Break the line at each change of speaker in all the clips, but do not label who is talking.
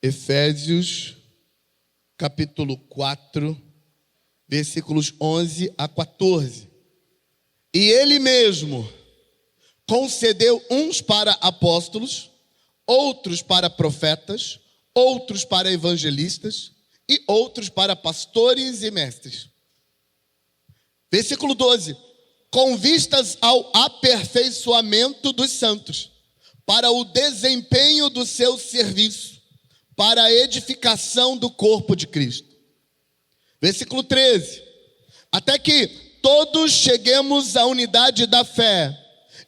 Efésios, capítulo 4, versículos 11 a 14. E ele mesmo concedeu uns para apóstolos, outros para profetas, outros para evangelistas e outros para pastores e mestres. Versículo 12. Com vistas ao aperfeiçoamento dos santos, para o desempenho do seu serviço, para a edificação do corpo de Cristo. Versículo 13. Até que todos cheguemos à unidade da fé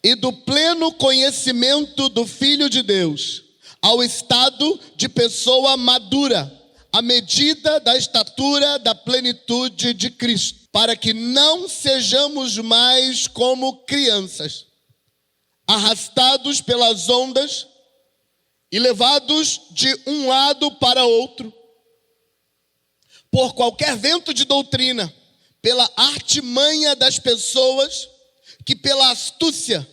e do pleno conhecimento do Filho de Deus, ao estado de pessoa madura, à medida da estatura da plenitude de Cristo, para que não sejamos mais como crianças, arrastados pelas ondas e levados de um lado para outro, por qualquer vento de doutrina, pela artimanha das pessoas que pela astúcia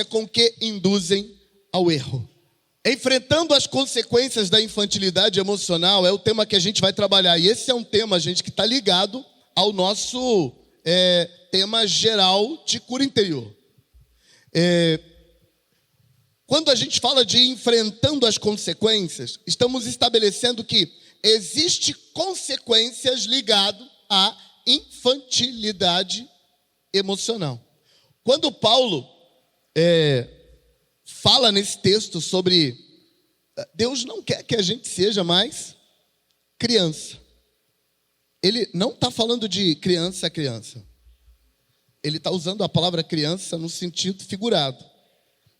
com que induzem ao erro. Enfrentando as consequências da infantilidade emocional é o tema que a gente vai trabalhar. E esse é um tema, gente, que está ligado ao nosso tema geral de cura interior. Quando a gente fala de enfrentando as consequências, estamos estabelecendo que existe consequências ligadas à infantilidade emocional. Quando Paulo fala nesse texto sobre Deus não quer que a gente seja mais criança. Ele não está falando de criança a criança. Ele está usando a palavra criança no sentido figurado.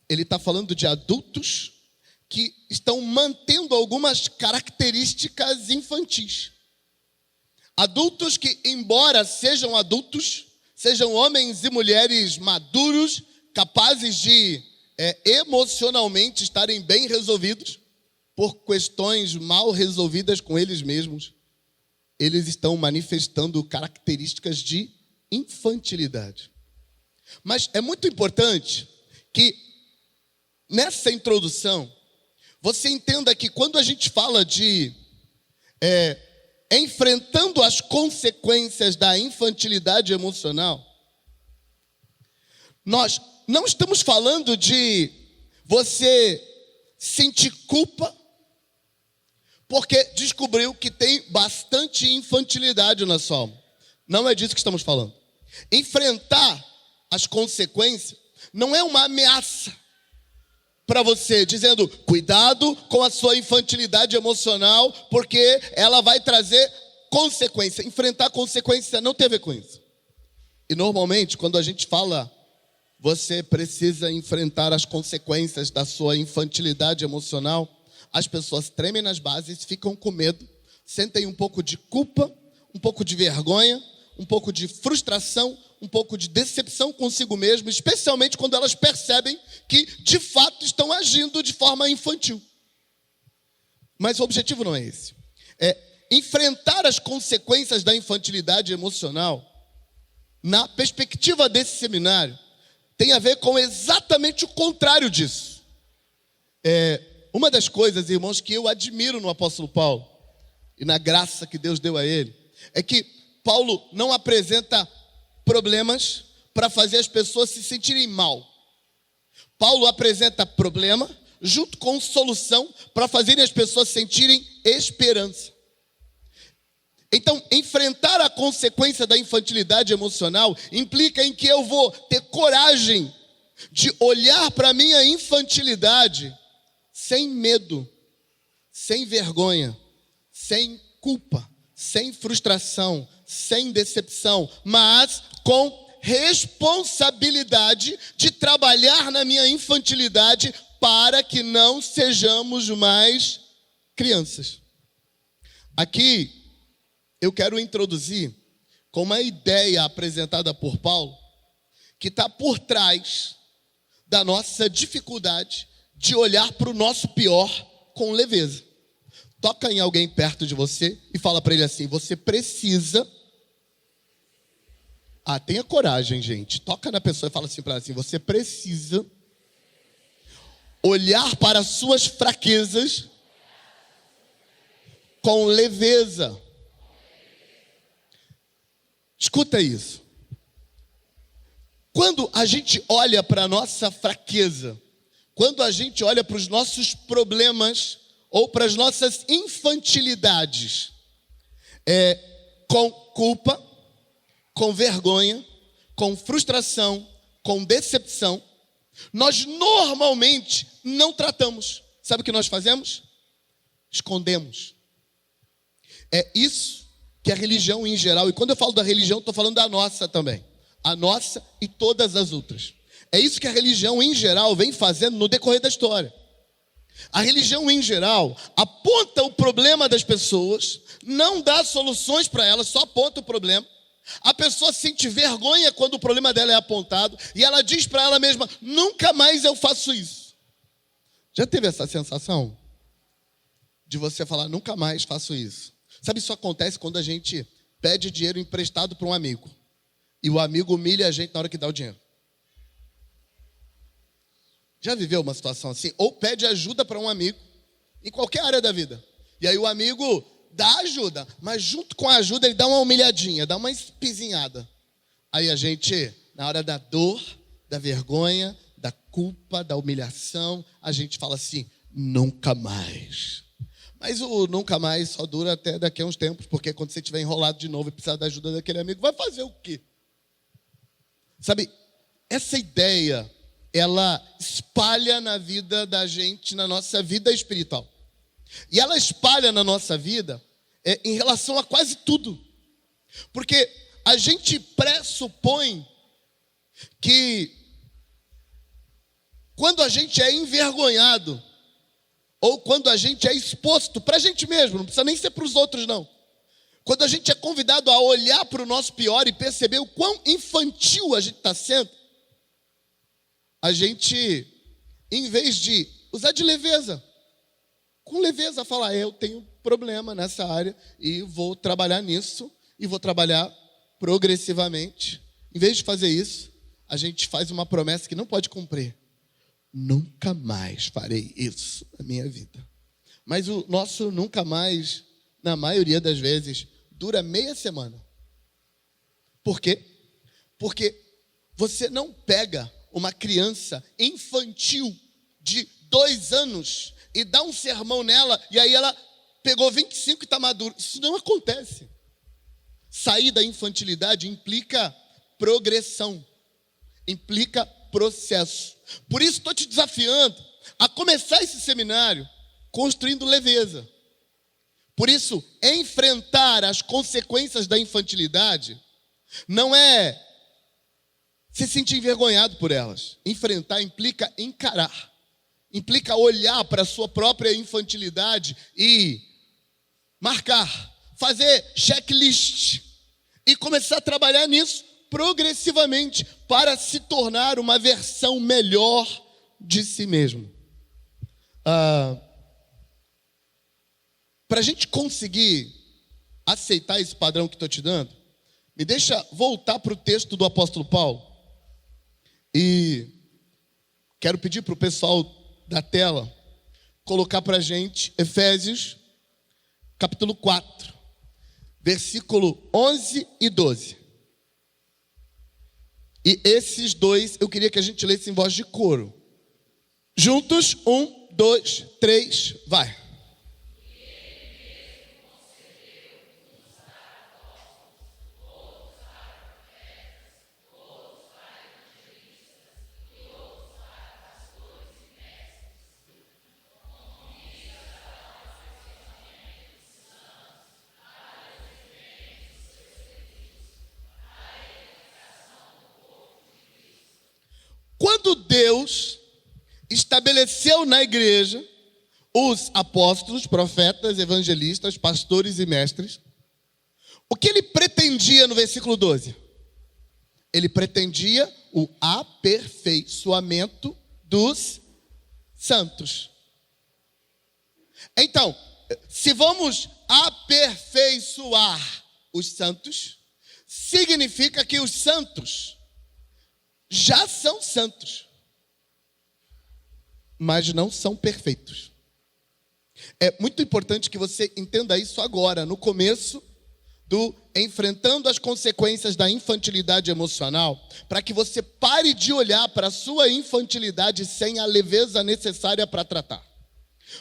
Ele está falando de adultos que estão mantendo algumas características infantis. Adultos que, embora sejam adultos, sejam homens e mulheres maduros, capazes de emocionalmente estarem bem resolvidos, por questões mal resolvidas com eles mesmos, eles estão manifestando características de infantilidade. Mas é muito importante que, nessa introdução, você entenda que quando a gente fala de enfrentando as consequências da infantilidade emocional, nós não estamos falando de você sentir culpa porque descobriu que tem bastante infantilidade na sua alma. Não é disso que estamos falando. Enfrentar as consequências não é uma ameaça para você, dizendo, cuidado com a sua infantilidade emocional, porque ela vai trazer consequência. Enfrentar consequência não tem a ver com isso. E normalmente, quando a gente fala, você precisa enfrentar as consequências da sua infantilidade emocional, as pessoas tremem nas bases, ficam com medo, sentem um pouco de culpa, um pouco de vergonha, um pouco de frustração, um pouco de decepção consigo mesmo, especialmente quando elas percebem que, de fato, estão agindo de forma infantil. Mas o objetivo não é esse. Enfrentar as consequências da infantilidade emocional, na perspectiva desse seminário, tem a ver com exatamente o contrário disso. Uma das coisas, irmãos, que eu admiro no apóstolo Paulo, e na graça que Deus deu a ele, é que Paulo não apresenta problemas para fazer as pessoas se sentirem mal. Paulo apresenta problema junto com solução para fazerem as pessoas sentirem esperança. Então, enfrentar a consequência da infantilidade emocional implica em que eu vou ter coragem de olhar para a minha infantilidade sem medo, sem vergonha, sem culpa, sem frustração, sem decepção, mas com responsabilidade de trabalhar na minha infantilidade para que não sejamos mais crianças. Aqui eu quero introduzir com uma ideia apresentada por Paulo que está por trás da nossa dificuldade de olhar para o nosso pior com leveza. Toca em alguém perto de você e fala para ele assim, você precisa... tenha coragem, gente. Toca na pessoa e fala assim para ela assim, você precisa olhar para as suas fraquezas com leveza. Escuta isso. Quando a gente olha para a nossa fraqueza, quando a gente olha para os nossos problemas ou para as nossas infantilidades, com culpa, com vergonha, com frustração, com decepção, nós normalmente não tratamos. Sabe o que nós fazemos? Escondemos. É isso que a religião em geral, e quando eu falo da religião, estou falando da nossa também. A nossa e todas as outras. É isso que a religião em geral vem fazendo no decorrer da história. A religião em geral aponta o problema das pessoas, não dá soluções para elas, só aponta o problema. A pessoa sente vergonha quando o problema dela é apontado e ela diz para ela mesma: nunca mais eu faço isso. Já teve essa sensação de você falar: nunca mais faço isso? Sabe, isso acontece quando a gente pede dinheiro emprestado para um amigo e o amigo humilha a gente na hora que dá o dinheiro. Já viveu uma situação assim? Ou pede ajuda para um amigo em qualquer área da vida, e aí o amigo dá ajuda, mas junto com a ajuda ele dá uma humilhadinha, dá uma espizinhada. Aí a gente, na hora da dor, da vergonha, da culpa, da humilhação, a gente fala assim: nunca mais. Mas o nunca mais só dura até daqui a uns tempos, porque quando você estiver enrolado de novo e precisar da ajuda daquele amigo, vai fazer o quê? Sabe, essa ideia, ela espalha na vida da gente, na nossa vida espiritual. E ela espalha na nossa vida em relação a quase tudo. Porque a gente pressupõe que quando a gente é envergonhado, ou quando a gente é exposto para a gente mesmo, não precisa nem ser para os outros não. Quando a gente é convidado a olhar para o nosso pior e perceber o quão infantil a gente está sendo, a gente, em vez de usar de leveza, com leveza falar: eu tenho problema nessa área e vou trabalhar nisso, e vou trabalhar progressivamente. Em vez de fazer isso, a gente faz uma promessa que não pode cumprir: nunca mais farei isso na minha vida. Mas o nosso nunca mais, na maioria das vezes, dura meia semana. Por quê? Porque você não pega uma criança infantil de 2 anos e dá um sermão nela, e aí ela pegou 25 e está madura. Isso não acontece. Sair da infantilidade implica progressão, implica processo. Por isso estou te desafiando a começar esse seminário construindo leveza. Por isso, enfrentar as consequências da infantilidade não é se sentir envergonhado por elas. Enfrentar implica encarar, implica olhar para a sua própria infantilidade e marcar, fazer checklist e começar a trabalhar nisso progressivamente para se tornar uma versão melhor de si mesmo. Para a gente conseguir aceitar esse padrão que estou te dando, me deixa voltar para o texto do apóstolo Paulo. E quero pedir para o pessoal da tela colocar para a gente Efésios, capítulo 4, versículo 11 e 12. E esses dois eu queria que a gente lesse em voz de coro. Juntos, 1, 2, 3, vai. Quando Deus estabeleceu na igreja os apóstolos, profetas, evangelistas, pastores e mestres, o que ele pretendia no versículo 12? Ele pretendia o aperfeiçoamento dos santos. Então, se vamos aperfeiçoar os santos, significa que os santos já são santos, mas não são perfeitos. É muito importante que você entenda isso agora, no começo do enfrentando as consequências da infantilidade emocional, para que você pare de olhar para a sua infantilidade sem a leveza necessária para tratar.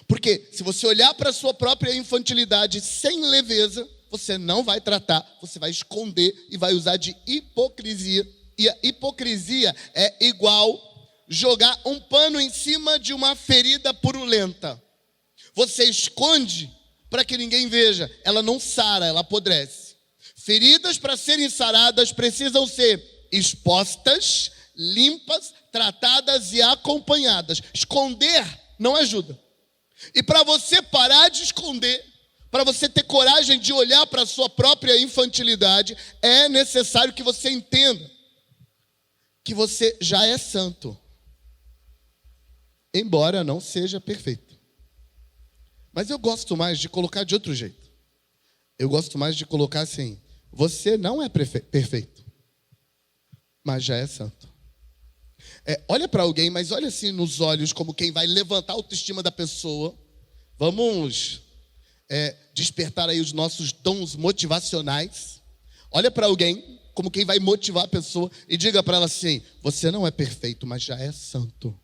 Porque se você olhar para a sua própria infantilidade sem leveza, você não vai tratar, você vai esconder e vai usar de hipocrisia. E a hipocrisia é igual jogar um pano em cima de uma ferida purulenta. Você esconde para que ninguém veja, ela não sara, ela apodrece. Feridas para serem saradas precisam ser expostas, limpas, tratadas e acompanhadas. Esconder não ajuda. E para você parar de esconder, para você ter coragem de olhar para a sua própria infantilidade, é necessário que você entenda que você já é santo, embora não seja perfeito. Mas eu gosto mais de colocar de outro jeito. Eu gosto mais de colocar assim: você não é perfeito, mas já é santo. Olha para alguém, mas olha assim nos olhos, como quem vai levantar a autoestima da pessoa. Vamos despertar aí os nossos dons motivacionais. Olha para alguém, como quem vai motivar a pessoa, e diga para ela assim: você não é perfeito, mas já é santo.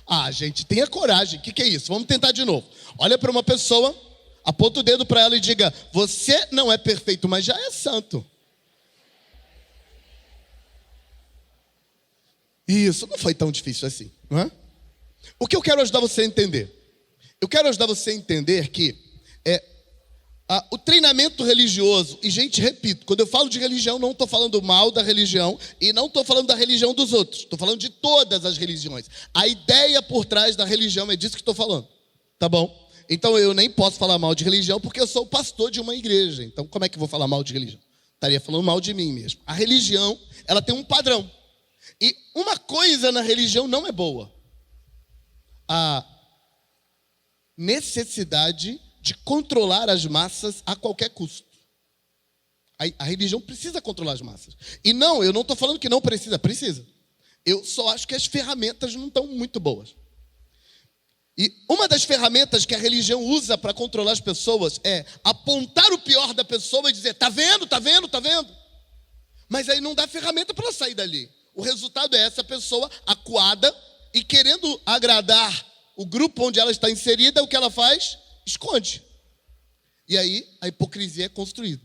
Ah, gente, tenha coragem. O que é isso? Vamos tentar de novo. Olha para uma pessoa, aponta o dedo para ela e diga: você não é perfeito, mas já é santo. Isso, não foi tão difícil assim, não é? O que eu quero ajudar você a entender? Eu quero ajudar você a entender que o treinamento religioso, e gente, repito, quando eu falo de religião, não estou falando mal da religião e não estou falando da religião dos outros, estou falando de todas as religiões. A ideia por trás da religião é disso que estou falando, tá bom? Então eu nem posso falar mal de religião porque eu sou o pastor de uma igreja. Então como é que eu vou falar mal de religião? Estaria falando mal de mim mesmo. A religião, ela tem um padrão. E uma coisa na religião não é boa: a necessidade de controlar as massas a qualquer custo. A religião precisa controlar as massas. E não, eu não estou falando que não precisa, precisa. Eu só acho que as ferramentas não estão muito boas. E uma das ferramentas que a religião usa para controlar as pessoas é apontar o pior da pessoa e dizer: tá vendo, tá vendo, tá vendo? Mas aí não dá ferramenta para ela sair dali. O resultado é essa pessoa acuada e querendo agradar o grupo onde ela está inserida, o que ela faz? Esconde. E aí a hipocrisia é construída.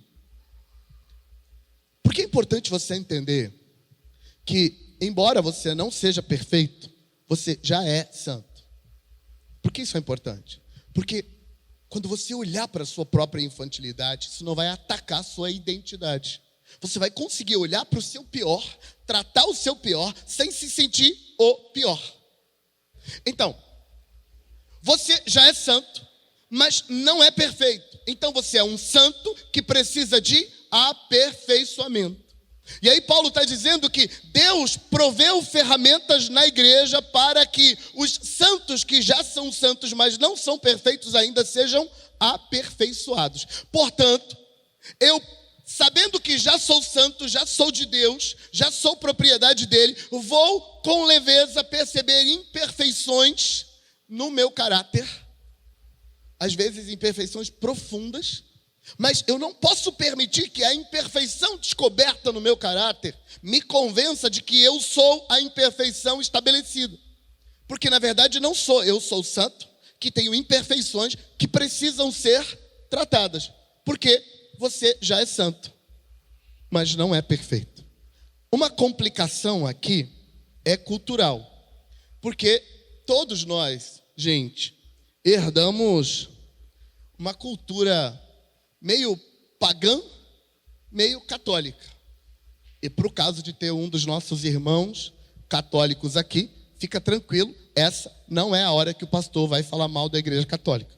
Porque é importante você entender que, embora você não seja perfeito, você já é santo. Por que isso é importante? Porque quando você olhar para a sua própria infantilidade, isso não vai atacar a sua identidade. Você vai conseguir olhar para o seu pior, tratar o seu pior, sem se sentir o pior. Então, você já é santo, mas não é perfeito. Então você é um santo que precisa de aperfeiçoamento. E aí Paulo está dizendo que Deus proveu ferramentas na igreja para que os santos que já são santos, mas não são perfeitos ainda, sejam aperfeiçoados. Portanto, eu, sabendo que já sou santo, já sou de Deus, já sou propriedade dele, vou com leveza perceber imperfeições no meu caráter, às vezes imperfeições profundas, mas eu não posso permitir que a imperfeição descoberta no meu caráter me convença de que eu sou a imperfeição estabelecida. Porque na verdade não sou, eu sou santo, que tenho imperfeições que precisam ser tratadas. Porque você já é santo, mas não é perfeito. Uma complicação aqui é cultural. Porque todos nós, gente, herdamos uma cultura meio pagã, meio católica. E para o caso de ter um dos nossos irmãos católicos aqui, fica tranquilo, essa não é a hora que o pastor vai falar mal da igreja católica.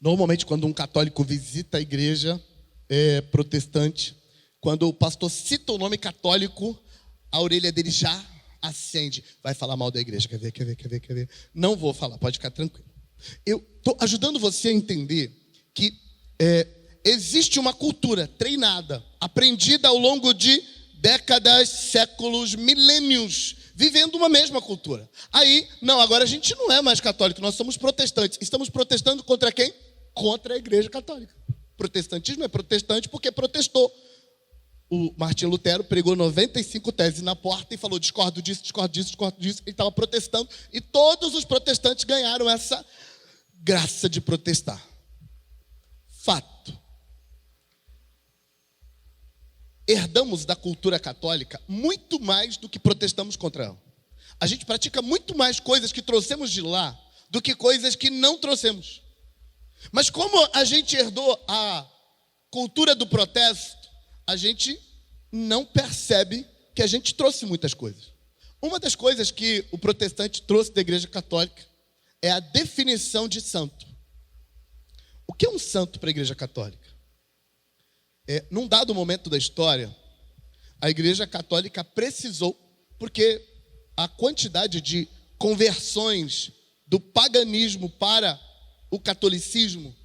Normalmente, quando um católico visita a igreja protestante, quando o pastor cita o nome católico, a orelha dele já acende. Vai falar mal da igreja, quer ver? Não vou falar, pode ficar tranquilo. Eu estou ajudando você a entender que existe uma cultura treinada, aprendida ao longo de décadas, séculos, milênios, vivendo uma mesma cultura. Aí, não, agora a gente não é mais católico, nós somos protestantes. Estamos protestando contra quem? Contra a Igreja Católica. Protestantismo é protestante porque protestou. O Martinho Lutero pregou 95 teses na porta e falou: discordo disso, discordo disso, discordo disso. Ele estava protestando e todos os protestantes ganharam essa graça de protestar. Fato. Herdamos da cultura católica muito mais do que protestamos contra ela. A gente pratica muito mais coisas que trouxemos de lá do que coisas que não trouxemos. Mas como a gente herdou a cultura do protesto, a gente não percebe que a gente trouxe muitas coisas. Uma das coisas que o protestante trouxe da Igreja Católica é a definição de santo. O que é um santo para a Igreja Católica? Num dado momento da história, a Igreja Católica precisou, porque a quantidade de conversões do paganismo para o catolicismo,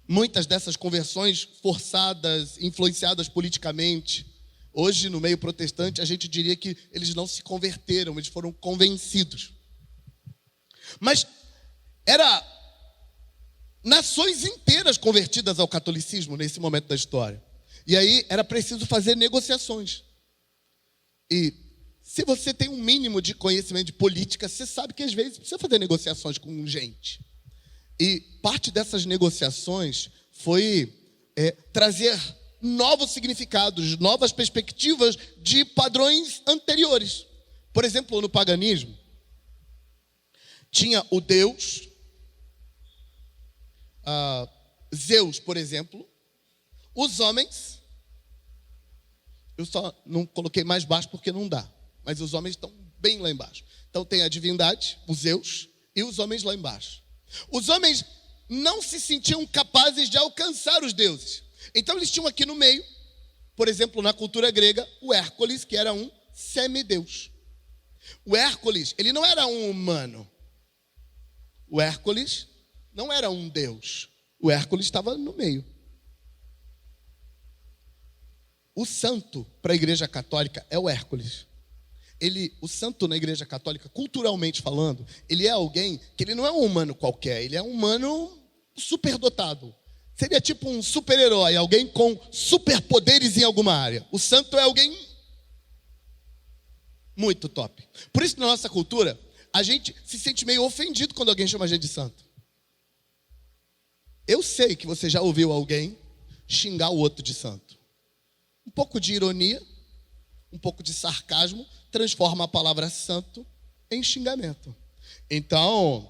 muitas dessas conversões forçadas, influenciadas politicamente. Hoje, no meio protestante, a gente diria que eles não se converteram, eles foram convencidos. Mas era nações inteiras convertidas ao catolicismo nesse momento da história. E aí era preciso fazer negociações. E se você tem um mínimo de conhecimento de política, você sabe que às vezes precisa fazer negociações com gente. E parte dessas negociações foi trazer novos significados, novas perspectivas de padrões anteriores. Por exemplo, no paganismo, tinha o Deus, Zeus, por exemplo, os homens, eu só não coloquei mais baixo porque não dá, mas os homens estão bem lá embaixo. Então tem a divindade, os Zeus, e os homens lá embaixo. Os homens não se sentiam capazes de alcançar os deuses. Então eles tinham aqui no meio, por exemplo, na cultura grega, o Hércules, que era um semideus. O Hércules, ele não era um humano. O Hércules não era um deus. O Hércules estava no meio. O santo para a Igreja Católica é o Hércules. O santo na Igreja Católica, culturalmente falando, ele é alguém que ele não é um humano qualquer, ele é um humano superdotado. Seria tipo um super-herói, alguém com superpoderes em alguma área. O santo é alguém muito top. Por isso, na nossa cultura, a gente se sente meio ofendido quando alguém chama a gente de santo. Eu sei que você já ouviu alguém xingar o outro de santo. Um pouco de ironia, um pouco de sarcasmo, transforma a palavra santo em xingamento. Então,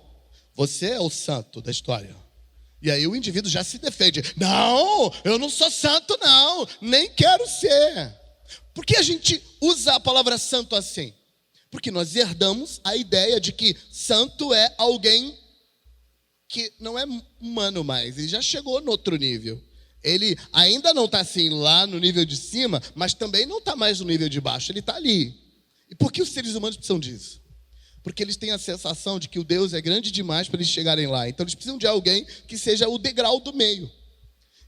você é o santo da história. E aí o indivíduo já se defende. Não, eu não sou santo não, nem quero ser. Por que a gente usa a palavra santo assim? Porque nós herdamos a ideia de que santo é alguém que não é humano mais. Ele já chegou no outro nível. Ele ainda não está assim lá no nível de cima, mas também não está mais no nível de baixo. Ele está ali. E por que os seres humanos precisam disso? Porque eles têm a sensação de que o Deus é grande demais para eles chegarem lá. Então eles precisam de alguém que seja o degrau do meio.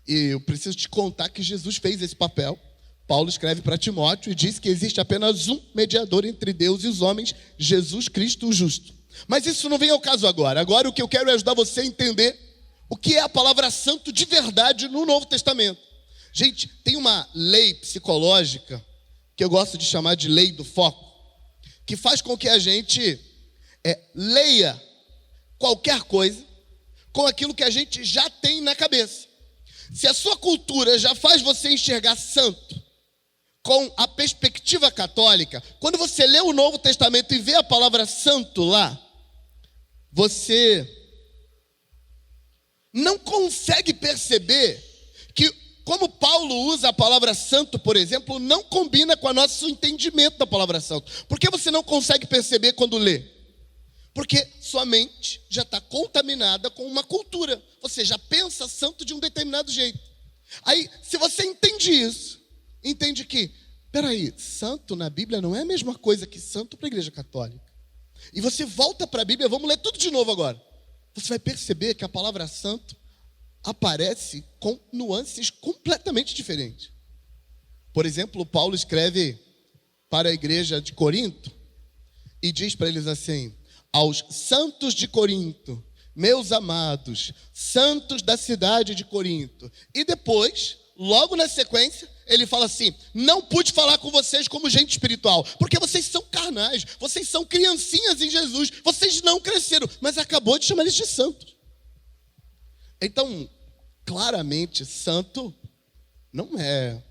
E eu preciso te contar que Jesus fez esse papel. Paulo escreve para Timóteo e diz que existe apenas um mediador entre Deus e os homens, Jesus Cristo o justo. Mas isso não vem ao caso agora. Agora o que eu quero é ajudar você a entender o que é a palavra santo de verdade no Novo Testamento. Gente, tem uma lei psicológica que eu gosto de chamar de lei do foco, que faz com que a gente leia qualquer coisa com aquilo que a gente já tem na cabeça. Se a sua cultura já faz você enxergar santo com a perspectiva católica, quando você lê o Novo Testamento e vê a palavra santo lá, você não consegue perceber que, como Paulo usa a palavra santo, por exemplo, não combina com o nosso entendimento da palavra santo. Por que você não consegue perceber quando lê? Porque sua mente já está contaminada com uma cultura. Você já pensa santo de um determinado jeito. Aí, se você entende isso, entende que, peraí, santo na Bíblia não é a mesma coisa que santo para a Igreja Católica. E você volta para a Bíblia, vamos ler tudo de novo agora. Você vai perceber que a palavra santo aparece com nuances completamente diferentes. Por exemplo, Paulo escreve para a igreja de Corinto e diz para eles assim: aos santos de Corinto, meus amados, santos da cidade de Corinto. E depois, logo na sequência, ele fala assim: não pude falar com vocês como gente espiritual, porque vocês são carnais, vocês são criancinhas em Jesus, vocês não cresceram, mas acabou de chamar eles de santos. Então, claramente, santo não é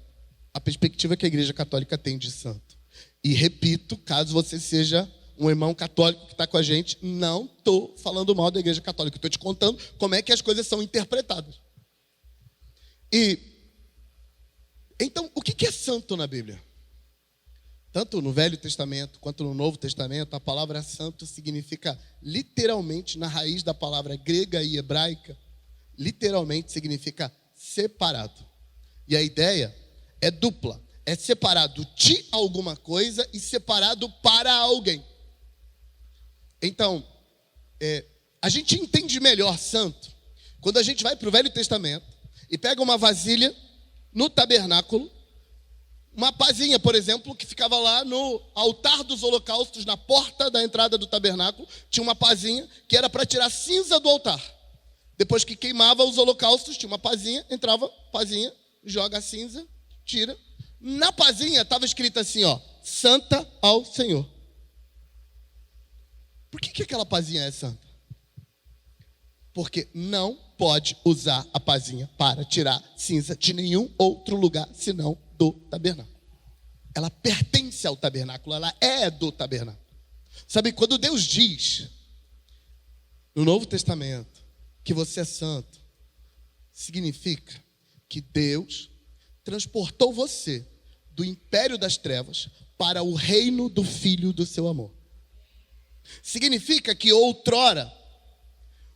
a perspectiva que a Igreja Católica tem de santo. E repito, caso você seja um irmão católico que está com a gente, não estou falando mal da Igreja Católica, estou te contando como é que as coisas são interpretadas. E então, o que é santo na Bíblia? Tanto no Velho Testamento quanto no Novo Testamento, a palavra santo significa literalmente, na raiz da palavra grega e hebraica, literalmente significa separado. E a ideia é dupla, é separado de alguma coisa e separado para alguém. Então, a gente entende melhor santo quando a gente vai para o Velho Testamento e pega uma vasilha no tabernáculo, uma pazinha, por exemplo, que ficava lá no altar dos holocaustos, na porta da entrada do tabernáculo, tinha uma pazinha que era para tirar cinza do altar. Depois que queimava os holocaustos, tinha uma pazinha, entrava, pazinha, joga a cinza, tira. Na pazinha estava escrito assim, ó: Santa ao Senhor. Por que aquela pazinha é santa? Porque não pode usar a pazinha para tirar cinza de nenhum outro lugar senão do tabernáculo. Ela pertence ao tabernáculo, ela é do tabernáculo. Sabe, quando Deus diz no Novo Testamento que você é santo, significa que Deus transportou você do império das trevas para o reino do Filho do seu amor. Significa que outrora,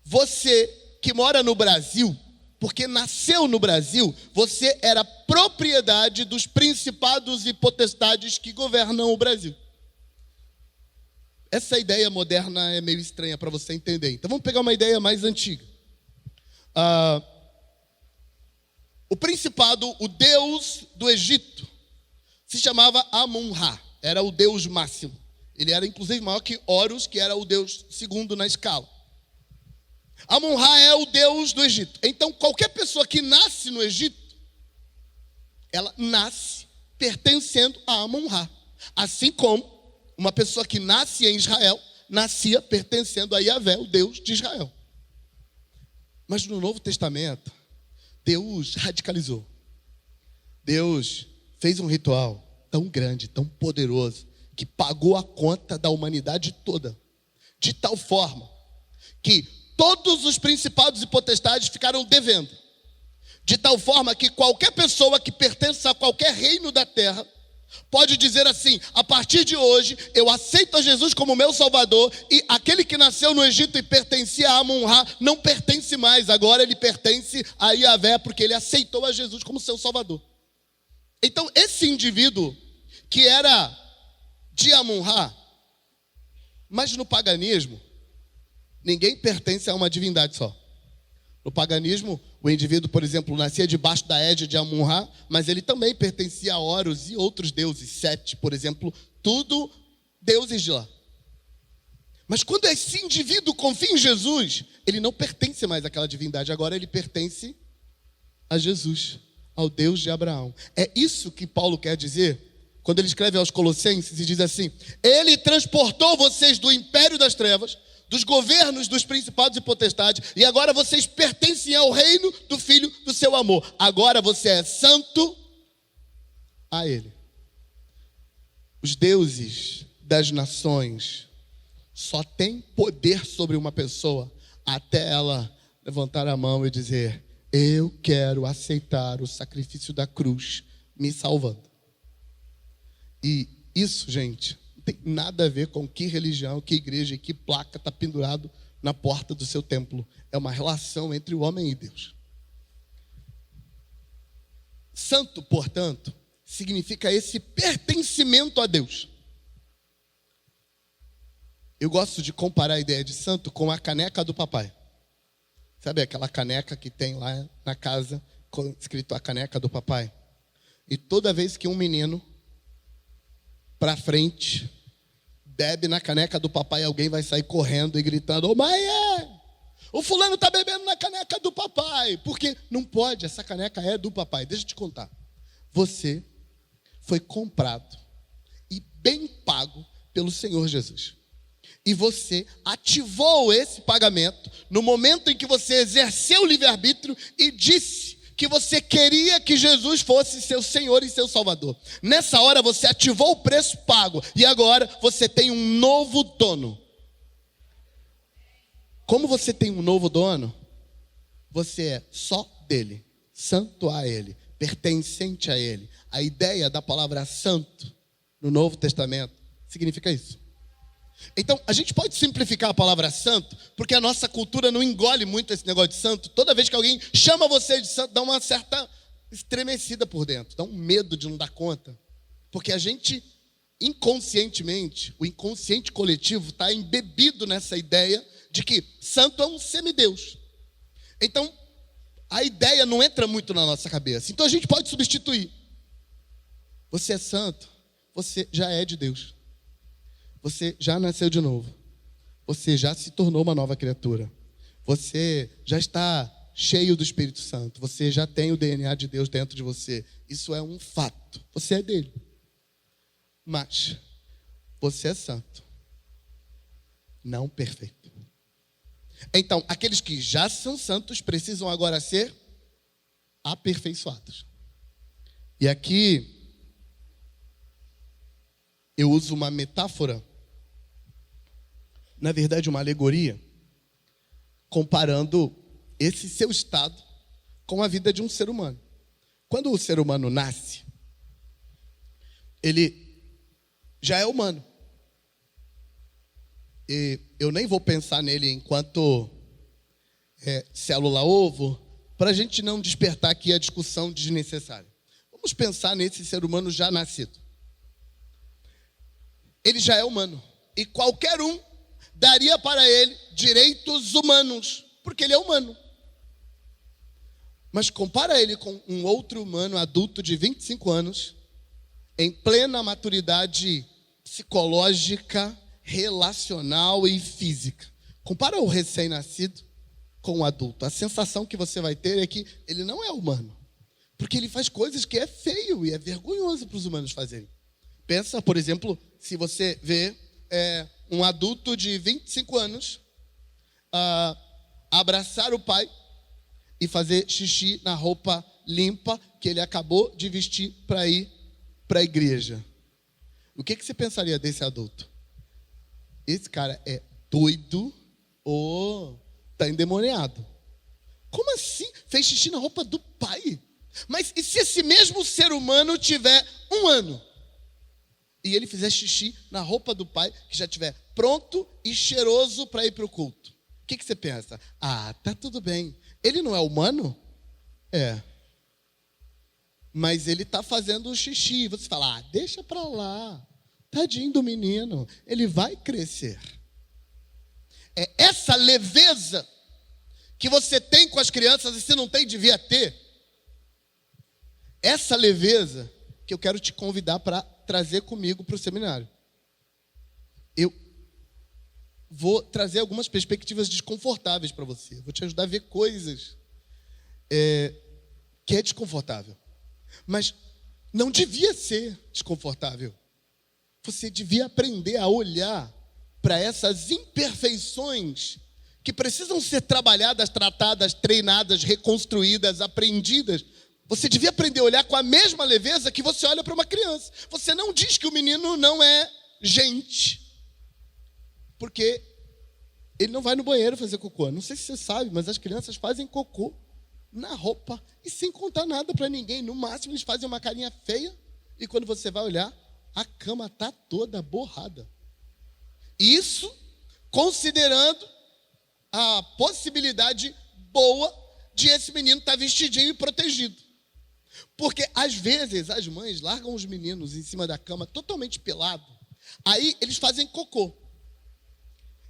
você que mora no Brasil, porque nasceu no Brasil, você era propriedade dos principados e potestades que governam o Brasil. Essa ideia moderna é meio estranha para você entender. Então vamos pegar uma ideia mais antiga. O principado, o deus do Egito, se chamava Amun-Ra, era o deus máximo. Ele era inclusive maior que Horus, que era o deus segundo na escala. Amun-Ra é o deus do Egito. Então, qualquer pessoa que nasce no Egito, ela nasce pertencendo a Amun-Ra. Assim como uma pessoa que nasce em Israel, nascia pertencendo a Yahvé, o Deus de Israel. Mas no Novo Testamento, Deus radicalizou. Deus fez um ritual tão grande, tão poderoso, que pagou a conta da humanidade toda. De tal forma que todos os principados e potestades ficaram devendo. De tal forma que qualquer pessoa que pertença a qualquer reino da terra pode dizer assim: a partir de hoje eu aceito a Jesus como meu Salvador, e aquele que nasceu no Egito e pertencia a Amun-Ra não pertence mais, agora ele pertence a Yahvé, porque ele aceitou a Jesus como seu Salvador. Então esse indivíduo que era de Amun-Ra, mas no paganismo, ninguém pertence a uma divindade só. No paganismo, o indivíduo, por exemplo, nascia debaixo da égide de Amun-Ra, mas ele também pertencia a Horus e outros deuses, Sete, por exemplo, tudo deuses de lá. Mas quando esse indivíduo confia em Jesus, ele não pertence mais àquela divindade, agora ele pertence a Jesus, ao Deus de Abraão. É isso que Paulo quer dizer quando ele escreve aos Colossenses e diz assim: ele transportou vocês do império das trevas, dos governos dos principados e potestades, e agora vocês pertencem ao reino do Filho do seu amor. Agora você é santo a Ele. Os deuses das nações só têm poder sobre uma pessoa até ela levantar a mão e dizer: eu quero aceitar o sacrifício da cruz me salvando. E isso, gente, não tem nada a ver com que religião, que igreja e que placa está pendurado na porta do seu templo. É uma relação entre o homem e Deus. Santo, portanto, significa esse pertencimento a Deus. Eu gosto de comparar a ideia de santo com a caneca do papai. Sabe aquela caneca que tem lá na casa, escrito a caneca do papai? E toda vez que um menino para frente bebe na caneca do papai, alguém vai sair correndo e gritando: ô mãe, o fulano está bebendo na caneca do papai. Porque não pode, essa caneca é do papai. Deixa eu te contar. Você foi comprado e bem pago pelo Senhor Jesus. E você ativou esse pagamento no momento em que você exerceu o livre-arbítrio e disse que você queria que Jesus fosse seu Senhor e seu Salvador. Nessa hora você ativou o preço pago e agora você tem um novo dono. Como você tem um novo dono, você é só dele, santo a ele, pertencente a ele. A ideia da palavra santo no Novo Testamento significa isso. Então, a gente pode simplificar a palavra santo, porque a nossa cultura não engole muito esse negócio de santo. Toda vez que alguém chama você de santo, dá uma certa estremecida por dentro, dá um medo de não dar conta. Porque a gente, inconscientemente, o inconsciente coletivo está embebido nessa ideia de que santo é um semideus. Então, a ideia não entra muito na nossa cabeça. Então, a gente pode substituir. Você é santo, você já é de Deus. Você já nasceu de novo. Você já se tornou uma nova criatura. Você já está cheio do Espírito Santo. Você já tem o DNA de Deus dentro de você. Isso é um fato. Você é dele. Mas você é santo. Não perfeito. Então, aqueles que já são santos precisam agora ser aperfeiçoados. E aqui eu uso uma metáfora, na verdade uma alegoria, comparando esse seu estado com a vida de um ser humano. Quando o ser humano nasce, ele já é humano. E eu nem vou pensar nele enquanto célula-ovo, para a gente não despertar aqui a discussão desnecessária. Vamos pensar nesse ser humano já nascido. Ele já é humano. E qualquer um daria para ele direitos humanos, porque ele é humano. Mas compara ele com um outro humano adulto de 25 anos, em plena maturidade psicológica, relacional e física. Compara o recém-nascido com o adulto. A sensação que você vai ter é que ele não é humano, porque ele faz coisas que é feio e é vergonhoso para os humanos fazerem. Pensa, por exemplo, se você vê um adulto de 25 anos abraçar o pai e fazer xixi na roupa limpa que ele acabou de vestir para ir para a igreja. O que você pensaria desse adulto? Esse cara é doido ou está endemoniado? Como assim? Fez xixi na roupa do pai? Mas e se esse mesmo ser humano tiver 1 ano? E ele fizer xixi na roupa do pai, que já estiver pronto e cheiroso para ir para o culto. O que você pensa? Tá tudo bem. Ele não é humano? É. Mas ele está fazendo o xixi. Você fala, deixa para lá. Tadinho do menino. Ele vai crescer. É essa leveza que você tem com as crianças e você não tem, devia ter. Essa leveza que eu quero te convidar para trazer comigo para o seminário. Eu vou trazer algumas perspectivas desconfortáveis para você. Vou te ajudar a ver coisas que é desconfortável. Mas não devia ser desconfortável. Você devia aprender a olhar para essas imperfeições que precisam ser trabalhadas, tratadas, treinadas, reconstruídas, aprendidas. Você devia aprender a olhar com a mesma leveza que você olha para uma criança. Você não diz que o menino não é gente, porque ele não vai no banheiro fazer cocô. Não sei se você sabe, mas as crianças fazem cocô na roupa e sem contar nada para ninguém. No máximo, eles fazem uma carinha feia e quando você vai olhar, a cama está toda borrada. Isso considerando a possibilidade boa de esse menino estar vestidinho e protegido. Porque, às vezes, as mães largam os meninos em cima da cama totalmente pelado. Aí, eles fazem cocô.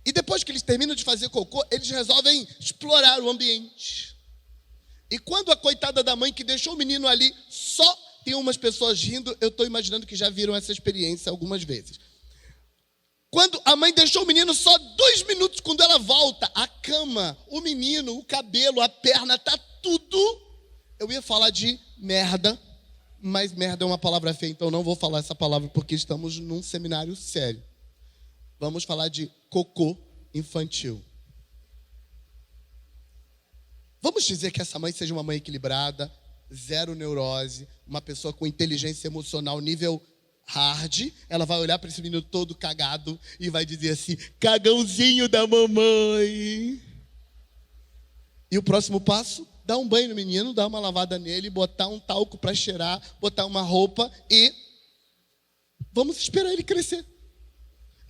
E depois que eles terminam de fazer cocô, eles resolvem explorar o ambiente. E quando a coitada da mãe que deixou o menino ali, só tem umas pessoas rindo, eu estou imaginando que já viram essa experiência algumas vezes. Quando a mãe deixou o menino só 2 minutos, quando ela volta, a cama, o menino, o cabelo, a perna, tá tudo. Eu ia falar de merda, mas merda é uma palavra feia, então não vou falar essa palavra porque estamos num seminário sério. Vamos falar de cocô infantil. Vamos dizer que essa mãe seja uma mãe equilibrada, zero neurose, uma pessoa com inteligência emocional nível hard. Ela vai olhar para esse menino todo cagado e vai dizer assim: cagãozinho da mamãe. E o próximo passo? Dar um banho no menino, dar uma lavada nele, botar um talco para cheirar, botar uma roupa e vamos esperar ele crescer.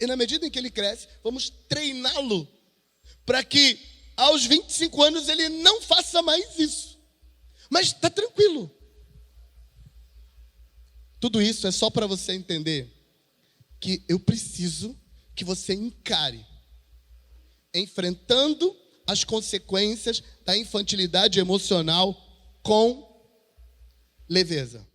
E na medida em que ele cresce, vamos treiná-lo para que aos 25 anos ele não faça mais isso. Mas está tranquilo. Tudo isso é só para você entender que eu preciso que você encare, enfrentando as consequências da infantilidade emocional com leveza.